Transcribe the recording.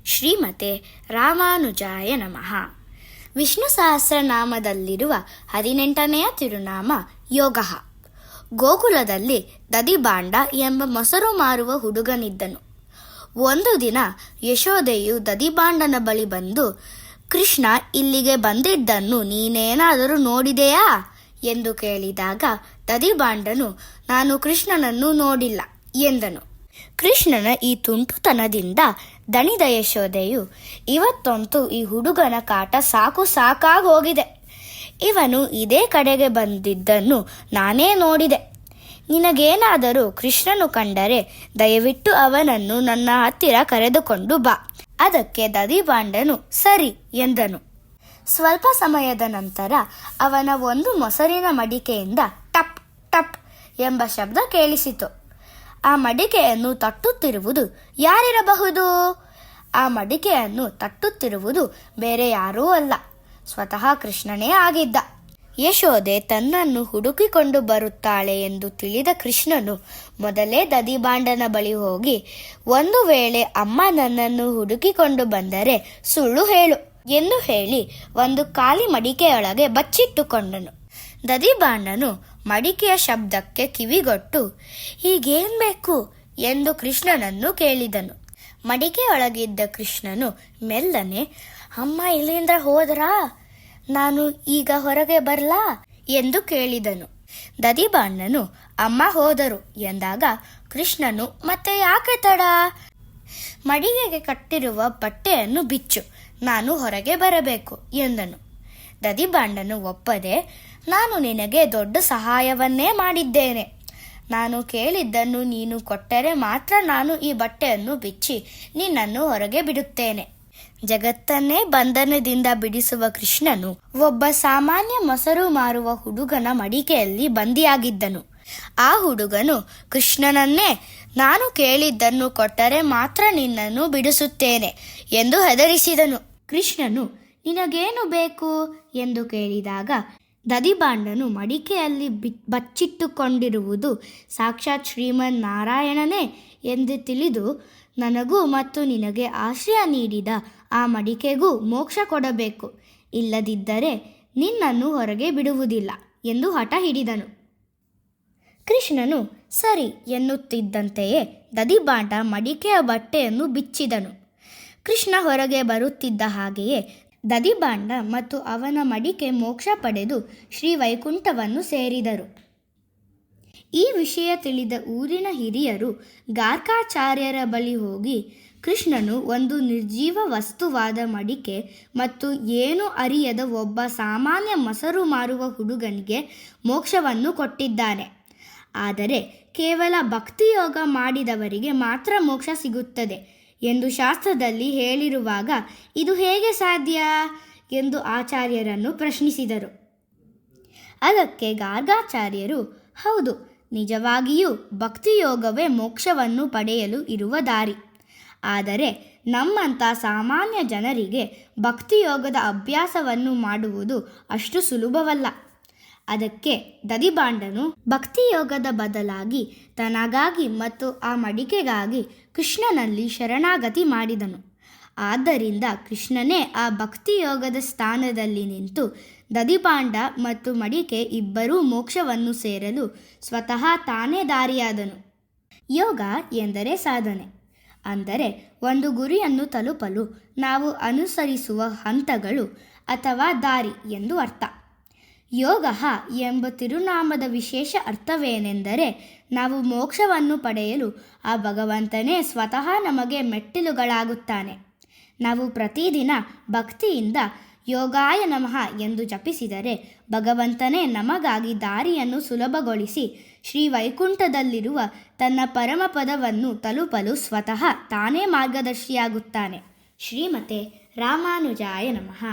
ಶ್ರೀಮತೆ ರಾಮಾನುಜಾಯ ನಮಃ. ವಿಷ್ಣು ಸಹಸ್ರನಾಮದಲ್ಲಿರುವ 18ನೆಯ ತಿರುನಾಮ ಯೋಗ. ಗೋಕುಲದಲ್ಲಿ ದದಿಬಾಂಡ ಎಂಬ ಮೊಸರು ಮಾರುವ ಹುಡುಗನಿದ್ದನು. ಒಂದು ದಿನ ಯಶೋದೆಯು ದದಿಬಾಂಡನ ಬಳಿ ಬಂದು, ಕೃಷ್ಣ ಇಲ್ಲಿಗೆ ಬಂದಿದ್ದನ್ನು ನೀನೇನಾದರೂ ನೋಡಿದೆಯಾ ಎಂದು ಕೇಳಿದಾಗ ದದಿಬಾಂಡನು, ನಾನು ಕೃಷ್ಣನನ್ನು ನೋಡಿಲ್ಲ ಎಂದನು. ಕೃಷ್ಣನ ಈ ತುಂಟುತನದಿಂದ ದಣಿದ ಯಶೋದೆಯು, ಇವತ್ತಂತೂ ಈ ಹುಡುಗನ ಕಾಟ ಸಾಕಾಗೋಗಿದೆ. ಇವನು ಇದೇ ಕಡೆಗೆ ಬಂದಿದ್ದನ್ನು ನಾನೇ ನೋಡಿದೆ. ನಿನಗೇನಾದರೂ ಕೃಷ್ಣನು ಕಂಡರೆ ದಯವಿಟ್ಟು ಅವನನ್ನು ನನ್ನ ಹತ್ತಿರ ಕರೆದುಕೊಂಡು ಬಾ. ಅದಕ್ಕೆ ದದಿಬಾಂಡನು ಸರಿ ಎಂದನು. ಸ್ವಲ್ಪ ಸಮಯದ ನಂತರ ಅವನ ಒಂದು ಮೊಸರಿನ ಮಡಿಕೆಯಿಂದ ಟಪ್ ಟಪ್ ಎಂಬ ಶಬ್ದ ಕೇಳಿಸಿತು. ಆ ಮಡಿಕೆಯನ್ನು ತಟ್ಟುತ್ತಿರುವುದು ಯಾರಿರಬಹುದು? ಆ ಮಡಿಕೆಯನ್ನು ತಟ್ಟುತ್ತಿರುವುದು ಬೇರೆ ಯಾರೂ ಅಲ್ಲ, ಸ್ವತಃ ಕೃಷ್ಣನೇ ಆಗಿದ್ದ. ಯಶೋದೆ ತನ್ನನ್ನು ಹುಡುಕಿಕೊಂಡು ಬರುತ್ತಾಳೆ ಎಂದು ತಿಳಿದ ಕೃಷ್ಣನು ಮೊದಲೇ ದದಿಬಾಂಡನ ಬಳಿ ಹೋಗಿ, ಒಂದು ವೇಳೆ ಅಮ್ಮ ನನ್ನನ್ನು ಹುಡುಕಿಕೊಂಡು ಬಂದರೆ ಸುಳ್ಳು ಹೇಳು ಎಂದು ಹೇಳಿ ಒಂದು ಖಾಲಿ ಮಡಿಕೆಯೊಳಗೆ ಬಚ್ಚಿಟ್ಟುಕೊಂಡನು. ದದಿಬಾಂಡನು ಮಡಿಕೆಯ ಶಬ್ದಕ್ಕೆ ಕಿವಿಗೊಟ್ಟು, ಹೀಗೇನ್ ಬೇಕು ಎಂದು ಕೃಷ್ಣನನ್ನು ಕೇಳಿದನು. ಮಡಿಕೆಯೊಳಗಿದ್ದ ಕೃಷ್ಣನು ಮೆಲ್ಲನೆ, ಅಮ್ಮ ಇಲ್ಲಿಂದ ಹೋದ್ರಾ? ನಾನು ಈಗ ಹೊರಗೆ ಬರ್ಲಾ ಎಂದು ಕೇಳಿದನು. ದದಿಬಾಂಡನು ಅಮ್ಮ ಹೋದರು ಎಂದಾಗ ಕೃಷ್ಣನು, ಮತ್ತೆ ಯಾಕೆ ತಡ? ಮಡಿಗೆಗೆ ಕಟ್ಟಿರುವ ಬಟ್ಟೆಯನ್ನು ಬಿಚ್ಚು, ನಾನು ಹೊರಗೆ ಬರಬೇಕು ಎಂದನು. ದದಿಬಾಂಡನು ಒಪ್ಪದೆ, ನಾನು ನಿನಗೆ ದೊಡ್ಡ ಸಹಾಯವನ್ನೇ ಮಾಡಿದ್ದೇನೆ. ನಾನು ಕೇಳಿದ್ದನ್ನು ನೀನು ಕೊಟ್ಟರೆ ಮಾತ್ರ ನಾನು ಈ ಬಟ್ಟೆಯನ್ನು ಬಿಚ್ಚಿ ನಿನ್ನನ್ನು ಹೊರಗೆ ಬಿಡುತ್ತೇನೆ. ಜಗತ್ತನ್ನೇ ಬಂಧನದಿಂದ ಬಿಡಿಸುವ ಕೃಷ್ಣನು ಒಬ್ಬ ಸಾಮಾನ್ಯ ಮೊಸರು ಮಾರುವ ಹುಡುಗನ ಮಡಿಕೆಯಲ್ಲಿ ಬಂದಿಯಾಗಿದ್ದನು. ಆ ಹುಡುಗನು ಕೃಷ್ಣನನ್ನೇ, ನಾನು ಕೇಳಿದ್ದನ್ನು ಕೊಟ್ಟರೆ ಮಾತ್ರ ನಿನ್ನನ್ನು ಬಿಡಿಸುತ್ತೇನೆ ಎಂದು ಹೆದರಿಸಿದನು. ಕೃಷ್ಣನು, ನಿನಗೇನು ಬೇಕು ಎಂದು ಕೇಳಿದಾಗ ದದಿಬಾಂಡನು ಮಡಿಕೆಯಲ್ಲಿ ಬಚ್ಚಿಟ್ಟುಕೊಂಡಿರುವುದು ಸಾಕ್ಷಾತ್ ಶ್ರೀಮನ್ ನಾರಾಯಣನೇ ಎಂದು ತಿಳಿದು, ನನಗೂ ಮತ್ತು ನಿನಗೆ ಆಶ್ರಯ ನೀಡಿದ ಆ ಮಡಿಕೆಗೂ ಮೋಕ್ಷ ಕೊಡಬೇಕು, ಇಲ್ಲದಿದ್ದರೆ ನಿನ್ನನ್ನು ಹೊರಗೆ ಬಿಡುವುದಿಲ್ಲ ಎಂದು ಹಠ ಹಿಡಿದನು. ಕೃಷ್ಣನು ಸರಿ ಎನ್ನುತ್ತಿದ್ದಂತೆಯೇ ದದಿಬಾಂಡ ಮಡಿಕೆಯ ಬಟ್ಟೆಯನ್ನು ಬಿಚ್ಚಿದನು. ಕೃಷ್ಣ ಹೊರಗೆ ಬರುತ್ತಿದ್ದ ಹಾಗೆಯೇ ದದಿಬಾಂಡ ಮತ್ತು ಅವನ ಮಡಿಕೆ ಮೋಕ್ಷ ಪಡೆದು ಶ್ರೀವೈಕುಂಠವನ್ನು ಸೇರಿದರು. ಈ ವಿಷಯ ತಿಳಿದ ಊರಿನ ಹಿರಿಯರು ಗಾರ್ಗಾಚಾರ್ಯರ ಬಳಿ ಹೋಗಿ, ಕೃಷ್ಣನು ಒಂದು ನಿರ್ಜೀವ ವಸ್ತುವಾದ ಮಡಿಕೆ ಮತ್ತು ಏನೂ ಅರಿಯದ ಒಬ್ಬ ಸಾಮಾನ್ಯ ಮೊಸರು ಮಾರುವ ಹುಡುಗನಿಗೆ ಮೋಕ್ಷವನ್ನು ಕೊಟ್ಟಿದ್ದಾನೆ. ಆದರೆ ಕೇವಲ ಭಕ್ತಿಯೋಗ ಮಾಡಿದವರಿಗೆ ಮಾತ್ರ ಮೋಕ್ಷ ಸಿಗುತ್ತದೆ ಎಂದು ಶಾಸ್ತ್ರದಲ್ಲಿ ಹೇಳಿರುವಾಗ ಇದು ಹೇಗೆ ಸಾಧ್ಯ ಎಂದು ಆಚಾರ್ಯರನ್ನು ಪ್ರಶ್ನಿಸಿದರು. ಅದಕ್ಕೆ ಗಾರ್ಗಾಚಾರ್ಯರು, ಹೌದು, ನಿಜವಾಗಿಯೂ ಭಕ್ತಿಯೋಗವೇ ಮೋಕ್ಷವನ್ನು ಪಡೆಯಲು ಇರುವ ದಾರಿ. ಆದರೆ ನಮ್ಮಂಥ ಸಾಮಾನ್ಯ ಜನರಿಗೆ ಭಕ್ತಿಯೋಗದ ಅಭ್ಯಾಸವನ್ನು ಮಾಡುವುದು ಅಷ್ಟು ಸುಲಭವಲ್ಲ. ಅದಕ್ಕೆ ದದಿಬಾಂಡನು ಭಕ್ತಿಯೋಗದ ಬದಲಾಗಿ ತನಗಾಗಿ ಮತ್ತು ಆ ಮಡಿಕೆಗಾಗಿ ಕೃಷ್ಣನಲ್ಲಿ ಶರಣಾಗತಿ ಮಾಡಿದನು. ಆದ್ದರಿಂದ ಕೃಷ್ಣನೇ ಆ ಭಕ್ತಿಯೋಗದ ಸ್ಥಾನದಲ್ಲಿ ನಿಂತು ದದಿಬಾಂಡ ಮತ್ತು ಮಡಿಕೆ ಇಬ್ಬರೂ ಮೋಕ್ಷವನ್ನು ಸೇರಲು ಸ್ವತಃ ತಾನೇ ದಾರಿಯಾದನು. ಯೋಗ ಎಂದರೆ ಸಾಧನೆ, ಅಂದರೆ ಒಂದು ಗುರಿಯನ್ನು ತಲುಪಲು ನಾವು ಅನುಸರಿಸುವ ಹಂತಗಳು ಅಥವಾ ದಾರಿ ಎಂದು ಅರ್ಥ. ಯೋಗ ಎಂಬ ತಿರುನಾಮದ ವಿಶೇಷ ಅರ್ಥವೇನೆಂದರೆ, ನಾವು ಮೋಕ್ಷವನ್ನು ಪಡೆಯಲು ಆ ಭಗವಂತನೇ ಸ್ವತಃ ನಮಗೆ ಮೆಟ್ಟಿಲುಗಳಾಗುತ್ತಾನೆ. ನಾವು ಪ್ರತಿದಿನ ಭಕ್ತಿಯಿಂದ ಯೋಗಾಯ ನಮಃ ಎಂದು ಜಪಿಸಿದರೆ ಭಗವಂತನೇ ನಮಗಾಗಿ ದಾರಿಯನ್ನು ಸುಲಭಗೊಳಿಸಿ ಶ್ರೀವೈಕುಂಠದಲ್ಲಿರುವ ತನ್ನ ಪರಮಪದವನ್ನು ತಲುಪಲು ಸ್ವತಃ ತಾನೇ ಮಾರ್ಗದರ್ಶಿಯಾಗುತ್ತಾನೆ. ಶ್ರೀಮತೆ ರಾಮಾನುಜಾಯ ನಮಃ.